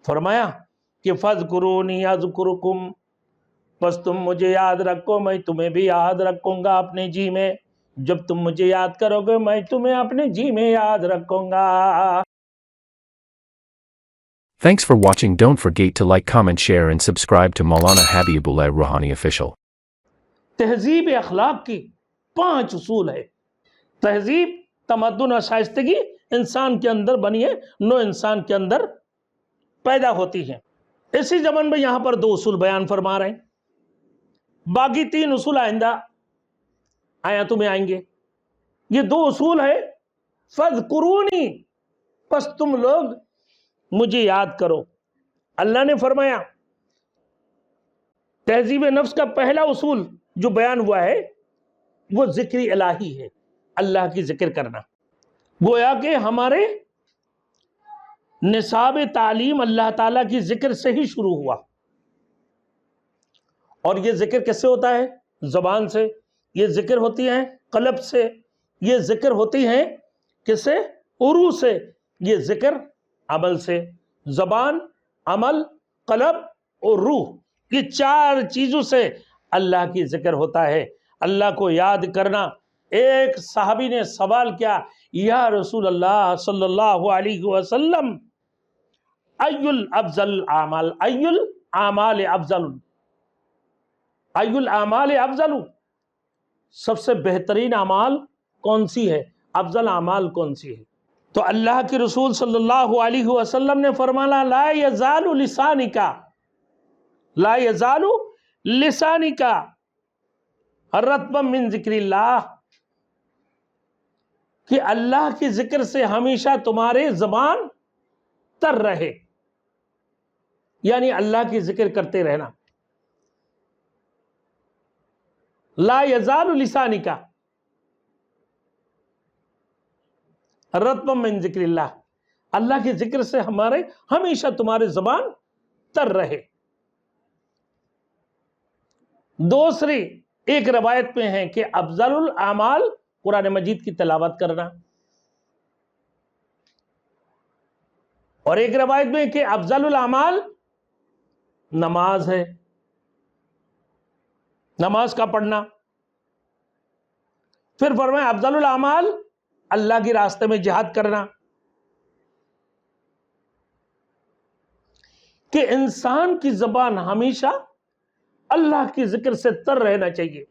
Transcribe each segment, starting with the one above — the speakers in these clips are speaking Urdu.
فرمایا کہ فَاذْكُرُونِي أَذْكُرُكُمْ، بس تم مجھے یاد رکھو میں تمہیں بھی یاد رکھوں گا اپنے جی میں، جب تم مجھے یاد کرو گے میں تمہیں اپنے جی میں یاد رکھوں گا۔ Thanks for watching. Don't forget to like, comment, share and subscribe to Maulana Habibullah Rouhani Official. تہذیب اخلاق کی 5 اصول ہے۔ تہذیب، تمدن اور شائستگی انسان کے اندر بنی ہے، نو انسان کے اندر پیدا ہوتی ہے۔ اسی زمن میں یہاں پر 2 اصول بیان فرما رہے ہیں، باقی 3 اصول آئندہ آیاتوں میں آئیں گے۔ یہ 2 اصول ہے، فَاذْكُرُونِي، پس تم لوگ مجھے یاد کرو۔ اللہ نے فرمایا تہذیب نفس کا پہلا اصول جو بیان ہوا ہے وہ ذکر الہی ہے، اللہ کی ذکر کرنا۔ گویا کہ ہمارے نصاب تعلیم اللہ تعالیٰ کی ذکر سے ہی شروع ہوا، اور یہ ذکر کس سے ہوتا ہے؟ زبان سے، یہ ذکر ہوتی ہیں قلب سے، یہ ذکر ہوتی ہیں کس سے؟ عروح سے، یہ ذکر عمل سے۔ زبان، عمل، قلب اور روح، یہ 4 چیزوں سے اللہ کی ذکر ہوتا ہے، اللہ کو یاد کرنا۔ ایک صحابی نے سوال کیا، یا رسول اللہ صلی اللہ علیہ وسلم ای الافضل اعمال، ای الاعمال افضل، ای الاعمال افضل، سب سے بہترین اعمال کون سی ہے، افضل اعمال کون سی ہے؟ تو اللہ کے رسول صلی اللہ علیہ وسلم نے فرمایا لا یزال لسانک، لا یزال لسانک رطبا من ذکر اللہ، کہ اللہ کی ذکر سے ہمیشہ تمہارے زبان تر رہے، یعنی اللہ کی ذکر کرتے رہنا۔ لا یزال لسانک رطبا من ذکر اللہ، اللہ کی ذکر سے ہمارے ہمیشہ تمہارے زبان تر رہے۔ دوسری ایک روایت میں ہے کہ افضل الاعمال قرآن مجید کی تلاوت کرنا، اور ایک روایت میں کہ افضل الاعمال نماز ہے، نماز کا پڑھنا۔ پھر فرمایا افضل الاعمال اللہ کی راستے میں جہاد کرنا، کہ انسان کی زبان ہمیشہ اللہ کی ذکر سے تر رہنا چاہیے۔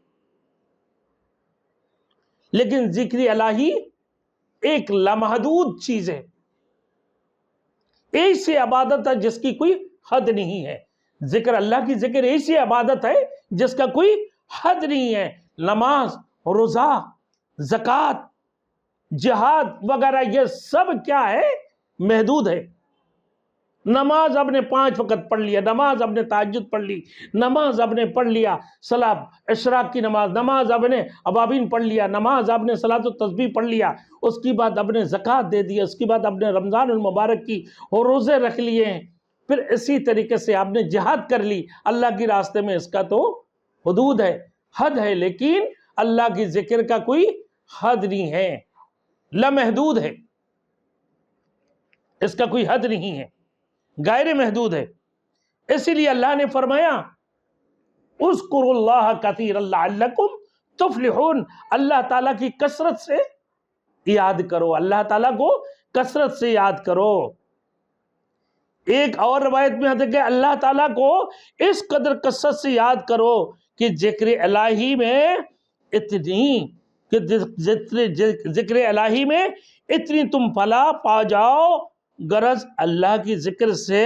لیکن ذکر الہی ایک لامحدود چیز ہے، ایسی عبادت ہے جس کی کوئی حد نہیں ہے۔ ذکر اللہ کی ذکر ایسی عبادت ہے جس کا کوئی حد نہیں ہے۔ نماز، روزہ، زکوٰۃ، جہاد وغیرہ یہ سب کیا ہے؟ محدود ہے۔ نماز آپ نے 5 وقت پڑھ لیا، نماز آپ نے تہجد پڑھ لی، نماز آپ نے پڑھ لیا صلاۃ اشراق کی نماز، نماز آپ نے ابابین پڑھ لیا، نماز آپ نے صلاۃ التسبیح پڑھ لیا، اس کی بعد آپ نے زکوٰۃ دے دی، اس کی بعد آپ نے رمضان المبارک کی اور روزے رکھ لیے ہیں، پھر اسی طریقے سے آپ نے جہاد کر لی اللہ کی راستے میں۔ اس کا تو حدود ہے، حد ہے، لیکن اللہ کی ذکر کا کوئی حد نہیں ہے، لامحدود ہے، اس کا کوئی حد نہیں ہے، غیر محدود ہے۔ اسی لیے اللہ نے فرمایا اذکروا اللہ کثیرا لعلکم تفلحون، اللہ تعالیٰ کی کثرت سے یاد کرو، اللہ تعالیٰ کو کثرت سے یاد کرو۔ ایک اور روایت میں آتا ہے کہ اللہ تعالیٰ کو اس قدر کثرت سے یاد کرو کہ ذکر الہی میں اتنی، کہ ذکر الہی میں اتنی تم فلاح پا جاؤ، غرض اللہ کی ذکر سے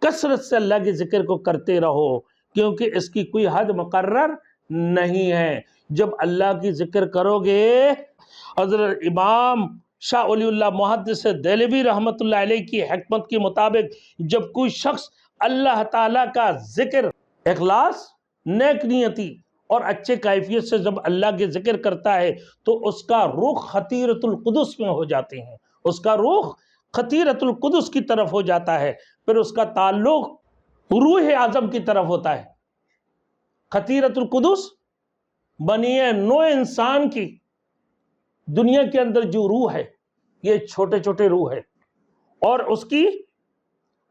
کثرت سے اللہ کی ذکر کو کرتے رہو، کیونکہ اس کی کوئی حد مقرر نہیں ہے۔ جب اللہ کی ذکر کرو گے، حضرت امام شاہ ولی اللہ محدث دہلوی رحمۃ اللہ علیہ کی حکمت کے مطابق جب کوئی شخص اللہ تعالیٰ کا ذکر اخلاص، نیک نیتی اور اچھے کیفیت سے جب اللہ کے ذکر کرتا ہے تو اس کا رخ خطیرۃ القدس میں ہو جاتے ہیں، اس کا رخ خطیرۃ القدس کی طرف ہو جاتا ہے، پھر اس کا تعلق روح اعظم کی طرف ہوتا ہے۔ خطیرۃ القدس بنی نو انسان کی دنیا کے اندر جو روح ہے، یہ چھوٹے چھوٹے روح ہے، اور اس کی